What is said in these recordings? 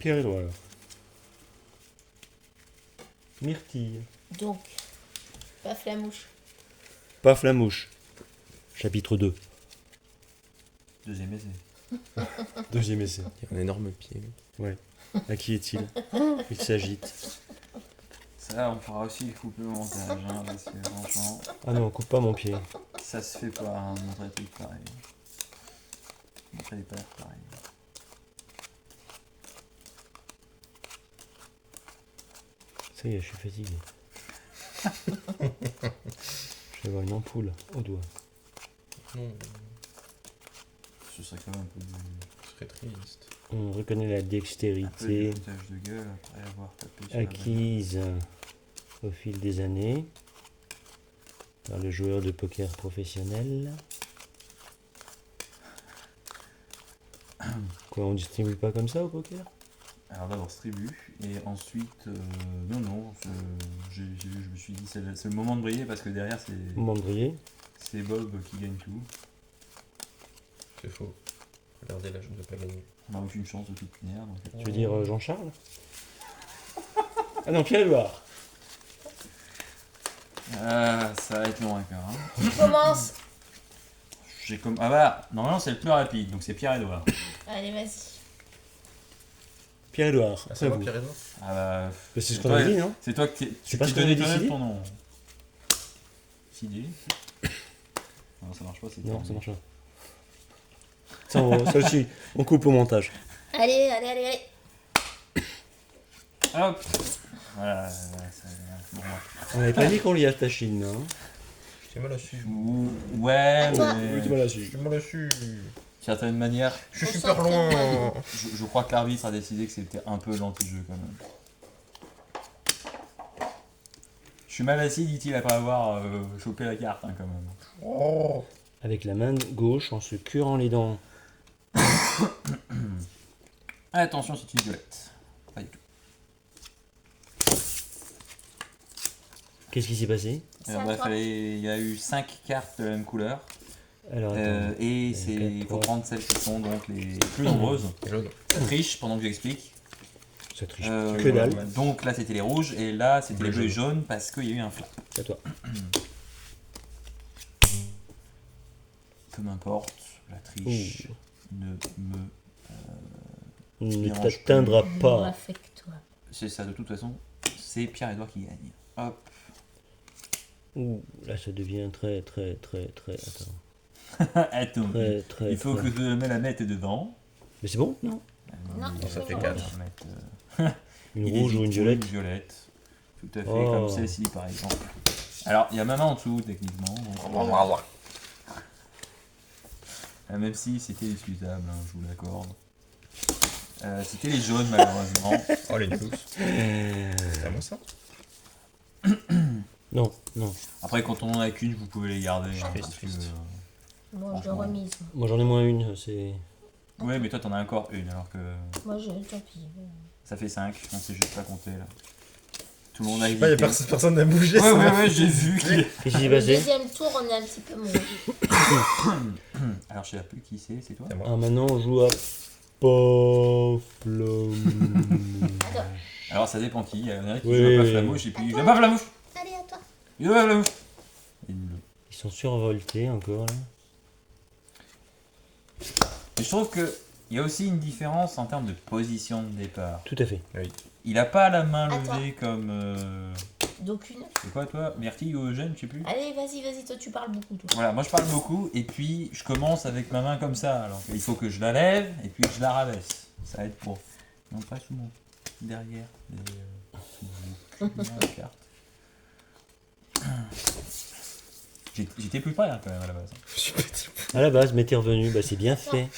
Pierre-Édouard. Myrtille. Donc, paf la mouche. Paf la mouche. Chapitre 2. Deuxième essai. Deuxième essai. Il y a un énorme pied. Ouais. À qui est-il? Il s'agite. Ça, on pourra aussi le couper au montage, hein, parce que franchement, Ah non, coupe pas mon pied. ça se fait pas, hein, de montrer des trucs pareils. Montrer des paires pareilles. Ça y est, je suis fatigué. Je vais avoir une ampoule au doigt. Ce serait quand même un peu du... Ce serait triste. On reconnaît la un peu du dextérité foutage de gueule après avoir tapé sur la acquise au fil des années par le joueur de poker professionnel. Quoi, on distribue pas comme ça au poker? Alors d'abord Stribu, et ensuite, non, je me suis dit c'est le moment de briller parce que derrière Mandrier. c'est Bob qui gagne tout. C'est faux. Regardez là, je ne vais pas gagner. On n'a aucune chance de toute manière. Donc... Tu veux dire Jean-Charles? Ah non, Pierre-Édouard. Ah, ça va être long encore. Hein. Qui commence? Ah bah, normalement c'est le plus rapide, donc c'est Pierre-Édouard. Allez, vas-y. Pierre-Édouard, Ah, après ça va, vous. Pierre-Édouard? Ah bah, C'est ce c'est qu'on toi- a dit, non? c'est toi qui C'est pas ce qu'on donnais avait toi-même décidé ton nom. Décidé. Non, ça marche pas, c'est Non, terminé. ça marche pas. Ça aussi, on coupe au montage. Allez. Hop. Voilà, bon, On n'avait pas dit qu'on liait à ta Chine, hein? J'ai mal su. ouais, À toi. Oui, mais tu m'as là su. J'ai mal su. d'une certaine manière, Je suis On super s'en loin. je crois que l'arbitre a décidé que c'était un peu l'anti-jeu quand même. Je suis mal assis, dit-il après avoir chopé la carte hein, quand même. Oh. Avec la main gauche en se curant les dents. Attention, c'est une violette. Pas du tout. Qu'est-ce qui s'est passé? C'est Alors, à bref, toi. il y a eu 5 cartes de la même couleur. Alors, attends. Et il faut 4, prendre celles qui sont donc les plus nombreuses. Et l'autre. Ça triche pendant que j'explique. Ça triche. Euh, Que dalle. Donc là c'était les rouges et là c'était les Bleu, bleus et jaunes parce qu'il y a eu un flap. C'est à toi. Peu m'importe, la triche ne me... Ne dérange t'atteindra pas. Affecte-toi. C'est ça de toute façon, c'est Pierre-Édouard qui gagne. Hop. Ouh, là ça devient très. Attends. Attends, Très. il faut que je me la mette dedans. Mais c'est bon, non? Non, ça fait c'est 4. bon. Je vais mettre, Une il rouge ou une hésite, violette? Une violette. Tout à fait, Oh. comme celle-ci par exemple. Alors, il y a maman en dessous techniquement. donc, même si c'était excusable, hein, je vous l'accorde. C'était les jaunes malheureusement. Oh, les news. C'est à moi ça? Non. Après, quand on en a qu'une, vous pouvez les garder. hein, Triste, parce que, triste. Moi, je Franchement. remise. Moi j'en ai moins une, c'est. Ouais, mais toi, t'en as encore une, alors que Moi, tant pis. ça fait 5. On sait juste pas compter là. Tout le monde a Il y a hésité. personne n'a bougé. Ouais, j'ai vu. Qu'est-ce qui s'est Le passé? deuxième tour, on est un petit peu moins. Alors, je sais plus qui c'est toi? C'est moi. Ah, maintenant on joue à. Paflam. Attends. Alors, ça dépend qui. Il y en a qui Oui, joue à oui, Paf oui. la mouche et puis il va Paf la mouche. Allez, à toi. Il va Paf la mouche. Et nul. Ils sont survoltés encore là. Et je trouve que il y a aussi une différence en termes de position de départ. Tout à fait. Il a pas la main Attends. levée comme. D'aucune. C'est quoi toi? Myrtille ou Eugène, je sais plus. Allez, vas-y, toi, tu parles beaucoup, toi. Voilà, moi je parle beaucoup et puis je commence avec ma main comme ça. Alors il faut que je la lève et puis je la rabaisse. Ça va être pour. Non, pas sous mon. Derrière. Sous mon cul, la carte. J'étais plus près hein, quand même à la base. Je suis petit. À la base, mais t'es revenu, bah c'est bien fait.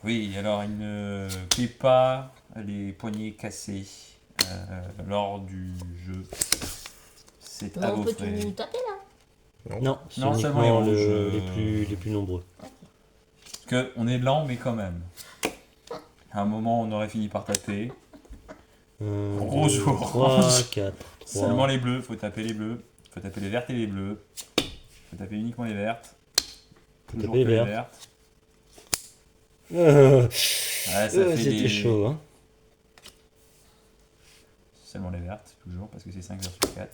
Oui, alors il ne plie pas les poignets cassés lors du jeu. C'est Mais à on vos peut frais. tout taper, là. Non, c'est Non, seulement uniquement les rouges, les plus nombreux. Parce que on est lent, mais quand même. À un moment, on aurait fini par taper. Gros jour. 3, 4, 3. Seulement les bleus, faut taper les bleus. Faut taper les vertes et les bleues. Faut taper uniquement les vertes. Toujours taper les que les vertes. vertes. Ouais, ça fait C'était des... chaud, hein. Seulement les vertes, toujours, parce que c'est 5 versus 4.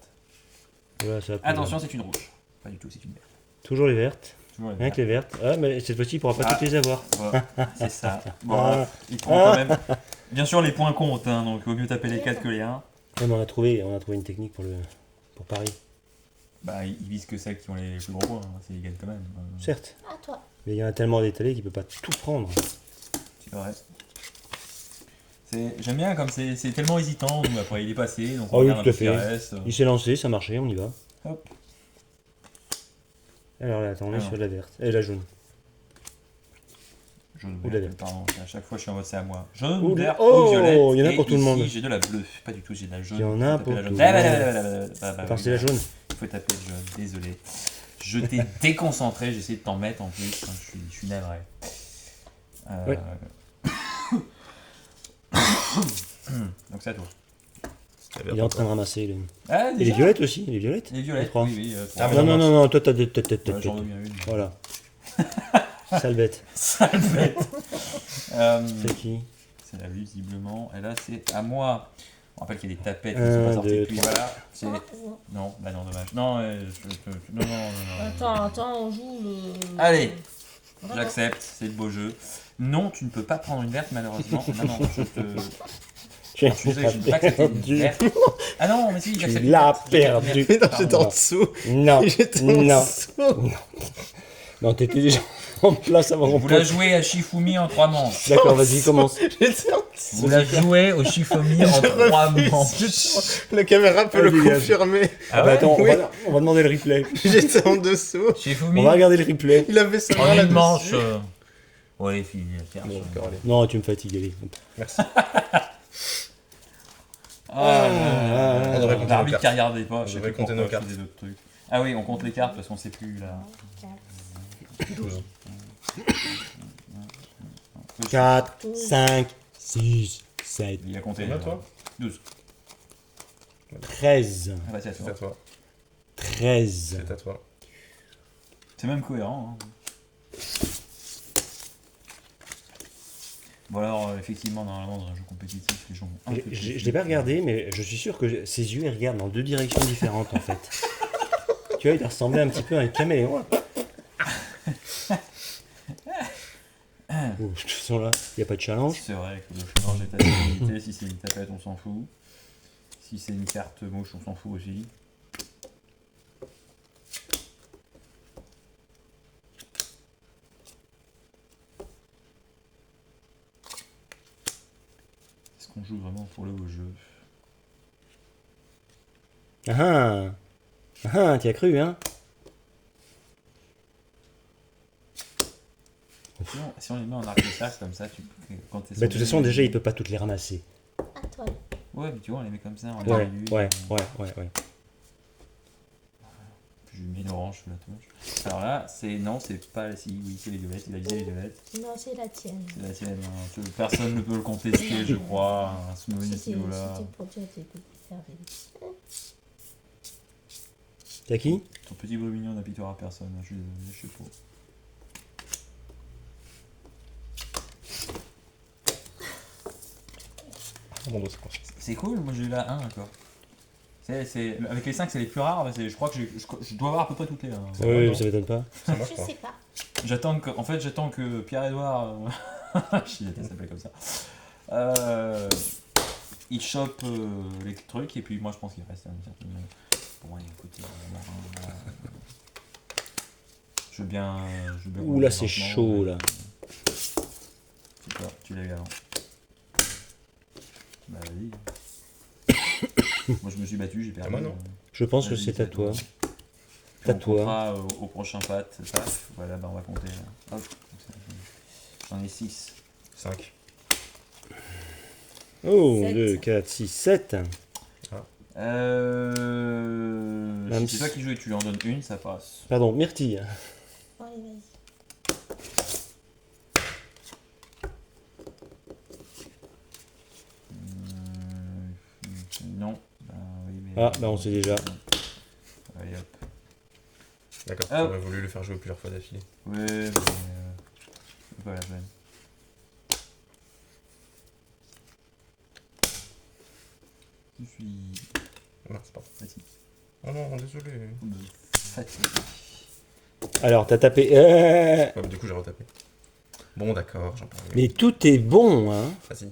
Voilà, ça a pris, Attention, là. c'est une rouge. Pas du tout, c'est une verte. Toujours les vertes. Toujours les Rien vertes. que les vertes. Ah, mais cette fois-ci, il pourra pas Ah. toutes les avoir. Voilà, c'est ça. Bon, Ah. il prend quand même... Bien sûr, les points comptent, hein, donc il vaut mieux taper les 4 que les 1. Ouais, mais on a trouvé une technique pour Paris. Bah, ils visent que celles qui ont les plus gros points, hein, c'est égal quand même. Certes. À toi. Mais il y en a tellement d'étalés qu'il peut pas tout prendre. C'est vrai. J'aime bien comme c'est tellement hésitant, nous après il est passé, donc on Oh oui, regarde tout un à peu ce qui fait. reste. Il s'est lancé, ça marchait, on y va. Hop. Alors là, attends, on est Alors. sur la verte. Et la jaune. Jaune, Ou de la vert, verte. pardon, à chaque fois je suis en mode c'est à moi. Jaune, Ou de- vert, Oh, ou violette. il y en a et pour tout le ici, monde. j'ai de la bleue, pas du tout, j'ai de la jaune. Il y en a Faut taper pour la tout jaune. le Ah, monde. bah, Attends, c'est la jaune. Il faut taper le jaune, désolé. Je t'ai déconcentré, j'ai essayé de t'en mettre en plus, hein, je suis navré. Ouais. Donc c'est à toi. La Il verte est en train de encore. ramasser. Ah, Et les déjà violettes aussi, les violettes. Les violettes, trois. oui, oui. Ah, Non, non, non, non, toi t'as des têtes. Ouais, j'en veux bien une. Voilà. Sale bête. Sale bête. C'est qui? C'est là, visiblement. Et là, c'est à moi. On rappelle qu'il y a des tapettes qui Un, sont pas sorties deux, depuis. trois. Voilà. C'est... Ah, non. Non, bah non, dommage. Non, non, non. Attends, on joue le. Allez, Voilà. j'accepte, c'est le beau jeu. Non, tu ne peux pas prendre une verte, malheureusement. Non, non, je te. Je suis désolé, je ne peux pas accepter une perdu. verte. Ah non, mais si, Tu j'accepte. une l'as verte, j'accepte une perdu. verte. Mais non, Pardon. j'étais en dessous. Non. J'étais en Non. dessous. Non, t'étais déjà en place avant qu'on Vous la jouez à Shifumi en 3 manches. D'accord, vas-y, commence. J'étais en dessous. Vous la jouez au Shifumi en Je 3 refuse. manches. La caméra peut Ah, le dégage. confirmer. Ah bah attends, Oui. on va demander le replay. J'étais en dessous. Shifumi On va regarder le replay. Il avait sa main en une là-dessus. manche. Ouais, les filles, tiens. Bon, d'accord, allez. Non, tu me fatigues, allez. Merci. Ah, On devrait compter nos l'arbitre cartes. qui regardait pas, On je sais devrait plus compter nos pourquoi, cartes. je faisais d'autres trucs. Ah oui, on compte les cartes parce qu'on sait plus là. 12. 4, 5, 6, 7, Il a compté. Combien, toi 12. 13. Ah bah c'est à C'est toi. à toi. 13. C'est à toi. C'est même cohérent. Hein. Bon alors, effectivement, normalement, dans un jeu compétitif, les gens vont un peu plus Je l'ai pas regardé, mais je suis sûr que ses yeux ils regardent dans deux directions différentes en fait. Tu vois, il ressemblait un petit peu à un caméléon. De toute façon là, il n'y a pas de challenge. C'est vrai que le challenge est assez limité. Si c'est une tapette, on s'en fout. Si c'est une carte moche, on s'en fout aussi. Est-ce qu'on joue vraiment pour le beau jeu? Ah ah, t'y as cru hein? Sinon, si on les met en arc-de-cercle comme ça, quand t'es Bah, de toute façon, déjà, il peut pas toutes les ramasser. À toi. Ouais, mais tu vois, on les met comme ça, on les Ouais, dilue. ouais. Je mets l'orange sous la touche. Alors là, c'est non, c'est pas si, oui, c'est les violettes, il a visé les violettes. Non, c'est la tienne. C'est la tienne, hein. Personne ne peut le contester, je crois, à ce C'était niveau-là. pour dire que t'écoutes faire des. T'as qui? Ton petit beau mignon n'a pitié à personne, je suis désolé, je sais pas. Ah, mon dos, c'est quoi? C'est cool, moi j'ai eu la 1 encore. Avec les 5, c'est les plus rares, mais je crois que je dois avoir à peu près toutes les 1. C'est vrai, Oui, non ça m'étonne pas. C'est moi, je Je crois. sais pas. J'attends que Pierre-Edouard, je sais s'appelait comme ça, il chope les trucs, et puis moi je pense qu'il reste une certaine... Bon, allez, écoutez, je veux bien... Ouh là, c'est chaud là. C'est toi, tu l'as eu avant. Bah vas-y. Moi je me suis battu, j'ai perdu. moi, non. Je pense que Vas-y, c'est à toi. Puis À on toi. comptera au prochain pat. Paf, voilà, bah on va compter là. Hop, comme ça, j'en ai 6. 5. Oh, 7. 2, 4, 6, 7. Si c'est toi qui joues et tu lui en donnes une, ça passe. Pardon, Myrtille. Bon, allez, vas-y. Non. Bah, oui, mais Ah, bah, on sait déjà. Allez hop. D'accord, Ah. j'aurais voulu le faire jouer plusieurs fois d'affilée. Ouais, mais c'est pas la peine. Je suis Mince, pardon. fatigué. Oh non, désolé. Fatigué. Alors, t'as tapé. Ouais, mais du coup, j'ai retapé. Bon, d'accord, j'en parle. Mais tout est bon, hein. Vas-y.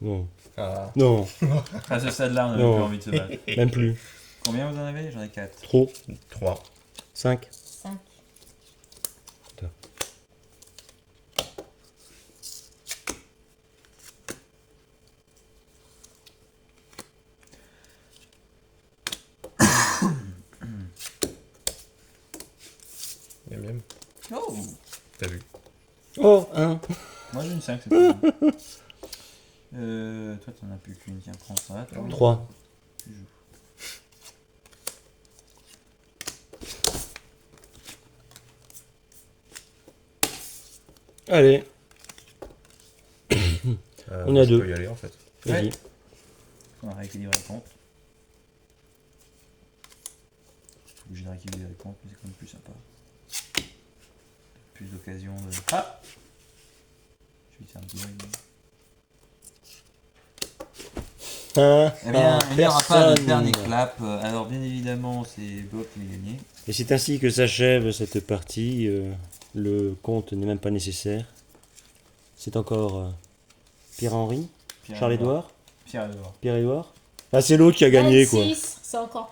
Non. Ah. Non, À ce stade-là, on n'avait Non. plus envie de se battre. même plus. Combien vous en avez? J'en ai 4. Trop. 3. 5. 5. Miam miam. Oh! T'as vu? Oh, 1. Moi j'ai une 5, c'est pas bon. Toi t'en as plus qu'une, tiens, prends ça. Toi. 3. Tu joues. Allez, On est à je 2. peux y aller en fait. vas-y. Ouais. On a rééquilibré le compte. Je suis obligé de rééquilibrer le compte, mais c'est quand même plus sympa. Plus d'occasion de. Ah! Je vais faire un petit bruit. Eh bien, il n'y aura pas de dernier clap. Alors, bien évidemment, c'est Bob qui a gagné. Et c'est ainsi que s'achève cette partie. Le compte n'est même pas nécessaire. C'est encore Pierre-Henri, Charles-Édouard, Pierre-Édouard. Pierre-Édouard. Ah, c'est l'autre qui a gagné, quoi. 26, c'est encore